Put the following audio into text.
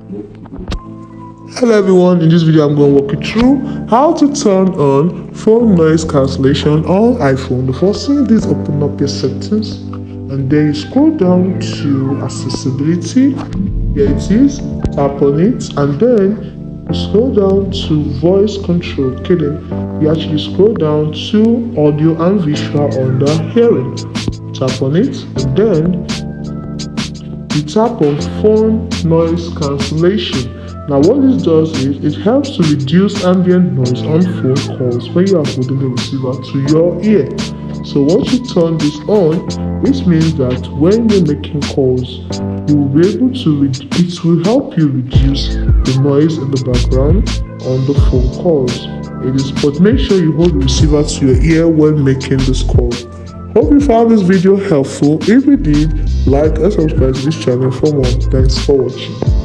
Hello everyone, in this video I'm going to walk you through how to turn on phone noise cancellation on iPhone. The first thing is open up your settings and then you scroll down to accessibility. Here it is, tap on it and then you scroll down to voice control. Okay, then you actually scroll down to audio and visual under hearing. Tap on it and then you tap on phone noise cancellation. Now what this does is it helps to reduce ambient noise on phone calls when you are holding the receiver to your ear. So once you turn this on, which means that when you're making calls, you will be able to it will help you reduce the noise in the background on the phone calls. But make sure you hold the receiver to your ear when making this call. Hope you found this video helpful. If you did, like and subscribe to this channel for more. Thanks for watching.